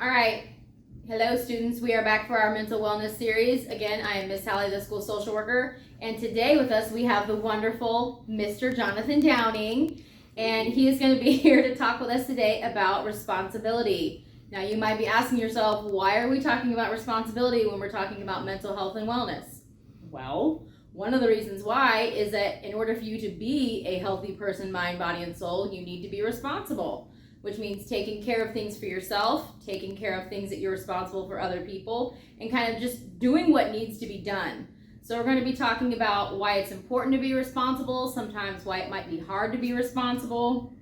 All right. Hello, students. We are back for our mental wellness series. Again, I am Miss Sally, the school social worker. And today with us, we have the wonderful Mr. Jonathan Downing. And he is going to be here to talk with us today about responsibility. Now, you might be asking yourself, why are we talking about responsibility when we're talking about mental health and wellness? Well, one of the reasons why is that in order for you to be a healthy person, mind, body, and soul, you need to be responsible, which means taking care of things for yourself, taking care of things that you're responsible for other people, and kind of just doing what needs to be done. So we're going to be talking about why it's important to be responsible, sometimes why it might be hard to be responsible,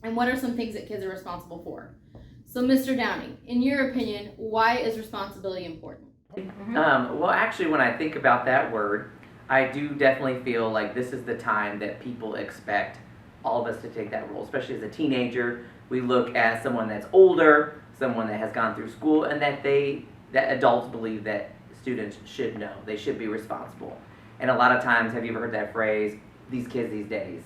and what are some things that kids are responsible for. So Mr. Downing, in your opinion, why is responsibility important? Well, actually, when I think about that word, I do definitely feel like this is the time that people expect all of us to take that role, especially as a teenager. We look at someone that's older, someone that has gone through school, and that adults believe that students should know. They should be responsible. And a lot of times, have you ever heard that phrase, these kids these days,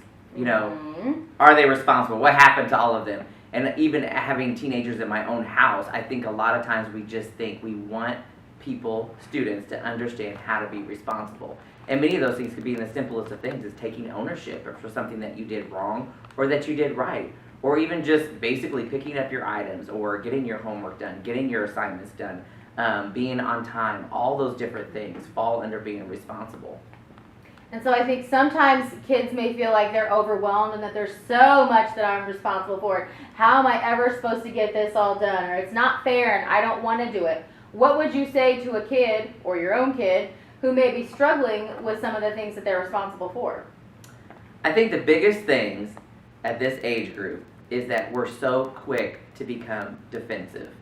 are they responsible? What happened to all of them? And even having teenagers in my own house, I think a lot of times we just think we want students to understand how to be responsible. And many of those things could be in the simplest of things, is taking ownership for something that you did wrong or that you did right. Or even just basically picking up your items or getting your homework done, getting your assignments done, being on time. All those different things fall under being responsible. And so I think sometimes kids may feel like they're overwhelmed and that there's so much that I'm responsible for. How am I ever supposed to get this all done? Or it's not fair and I don't want to do it. What would you say to a kid, or your own kid, who may be struggling with some of the things that they're responsible for? I think the biggest things at this age group is that we're so quick to become defensive.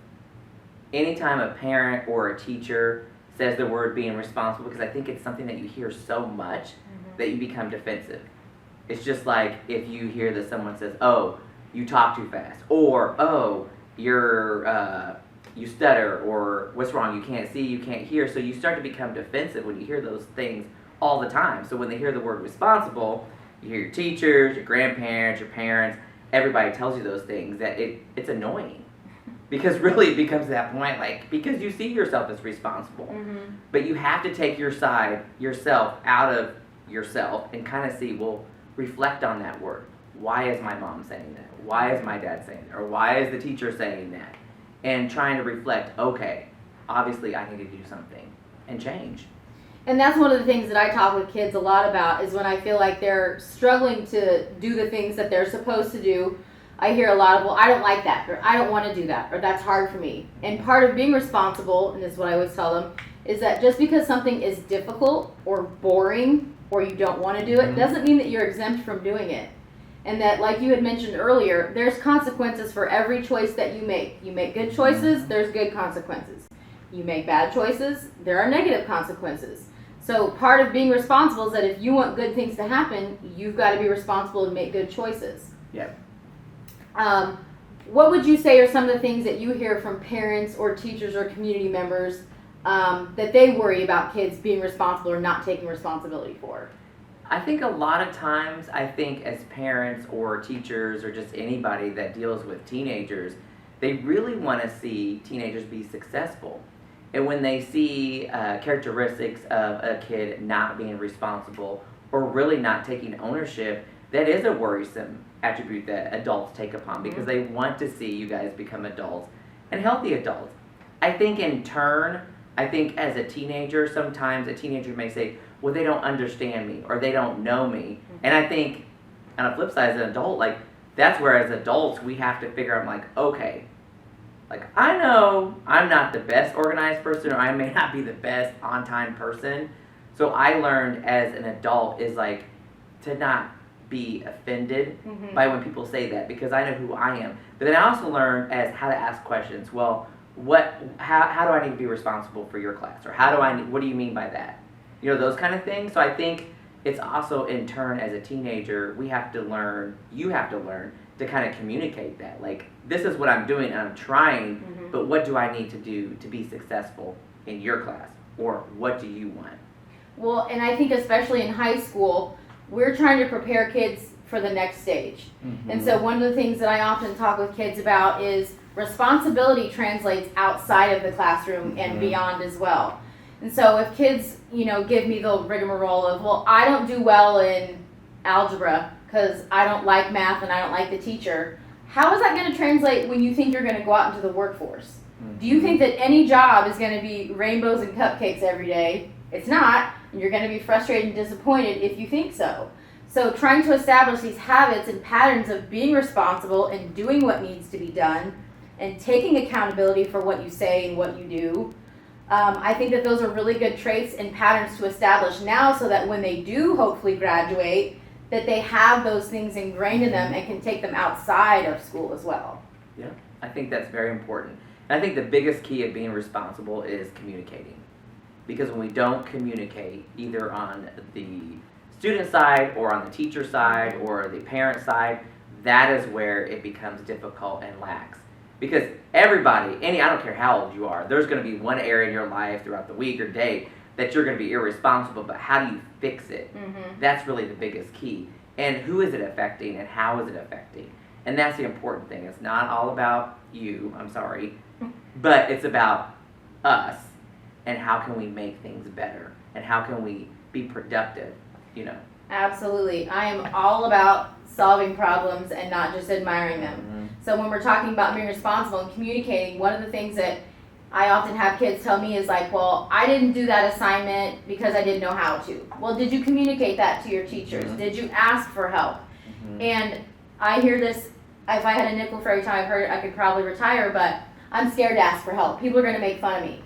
Anytime a parent or a teacher says the word being responsible, because I think it's something that you hear so much that you become defensive. It's just like if you hear that someone says, oh, you talk too fast, or oh, you stutter, or what's wrong, you can't see, you can't hear. So you start to become defensive when you hear those things all the time. So when they hear the word responsible, you hear your teachers, your grandparents, your parents, everybody tells you those things, that it's annoying. Because really it becomes that point, because you see yourself as responsible. But you have to take yourself out of yourself and kind of see, well, reflect on that word. Why is my mom saying that? Why is my dad saying that? Or why is the teacher saying that? And trying to reflect, okay, obviously I need to do something and change. And that's one of the things that I talk with kids a lot about, is when I feel like they're struggling to do the things that they're supposed to do. I hear a lot of, well, I don't like that, or I don't want to do that, or that's hard for me. And part of being responsible, and this is what I always tell them, is that just because something is difficult or boring or you don't want to do it, doesn't mean that you're exempt from doing it. And that, like you had mentioned earlier, there's consequences for every choice that you make. You make good choices, there's good consequences. You make bad choices, there are negative consequences. So part of being responsible is that if you want good things to happen, you've got to be responsible and make good choices. Yep. What would you say are some of the things that you hear from parents or teachers or community members that they worry about kids being responsible or not taking responsibility for? I think a lot of times, as parents or teachers or just anybody that deals with teenagers, they really want to see teenagers be successful. And when they see characteristics of a kid not being responsible or really not taking ownership, that is a worrisome attribute that adults take upon, because they want to see you guys become adults and healthy adults. I think in turn, as a teenager, sometimes a teenager may say, well, they don't understand me or they don't know me. And I think on the flip side, as an adult, that's where as adults we have to figure out, okay, I know I'm not the best organized person, or I may not be the best on-time person. So I learned as an adult is to not be offended by when people say that, because I know who I am. But then I also learned as how to ask questions. Well, how do I need to be responsible for your class? Or what do you mean by that? Those kind of things. So I think it's also in turn as a teenager, you have to learn to kind of communicate that. This is what I'm doing and I'm trying, but what do I need to do to be successful in your class? Or what do you want? Well, and I think especially in high school, we're trying to prepare kids for the next stage. And so one of the things that I often talk with kids about is responsibility translates outside of the classroom and beyond as well. And so if kids, give me the rigmarole of, well, I don't do well in algebra because I don't like math and I don't like the teacher, how is that going to translate when you think you're going to go out into the workforce? Do you think that any job is going to be rainbows and cupcakes every day? It's not, and you're going to be frustrated and disappointed if you think so. So trying to establish these habits and patterns of being responsible and doing what needs to be done and taking accountability for what you say and what you do, I think that those are really good traits and patterns to establish now so that when they do hopefully graduate, that they have those things ingrained in them and can take them outside of school as well. Yeah, I think that's very important. And I think the biggest key of being responsible is communicating. Because when we don't communicate, either on the student side or on the teacher side or the parent side, that is where it becomes difficult and lax. Because everybody, I don't care how old you are, there's going to be one area in your life throughout the week or day that you're going to be irresponsible, but how do you fix it? That's really the biggest key. And who is it affecting and how is it affecting? And that's the important thing. It's not all about you, I'm sorry, but it's about us and how can we make things better and how can we be productive, Absolutely. I am all about solving problems and not just admiring them. So when we're talking about being responsible and communicating, one of the things that I often have kids tell me is like, well, I didn't do that assignment because I didn't know how to. Well, did you communicate that to your teachers? Did you ask for help? And I hear this, if I had a nickel for every time I've heard it, I could probably retire, but I'm scared to ask for help. People are going to make fun of me.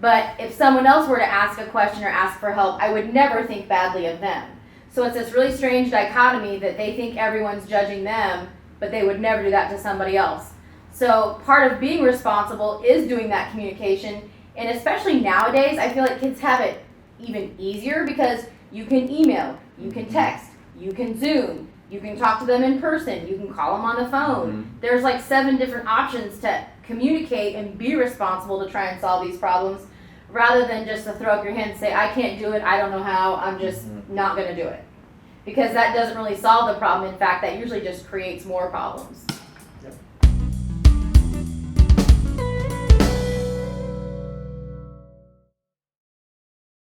But if someone else were to ask a question or ask for help, I would never think badly of them. So it's this really strange dichotomy that they think everyone's judging them, but they would never do that to somebody else. So part of being responsible is doing that communication. And especially nowadays, I feel like kids have it even easier because you can email, you can text, you can Zoom, you can talk to them in person, you can call them on the phone. There's like 7 different options to communicate and be responsible to try and solve these problems, rather than just to throw up your hand and say, I can't do it, I don't know how, I'm just not going to do it. Because that doesn't really solve the problem. In fact, that usually just creates more problems.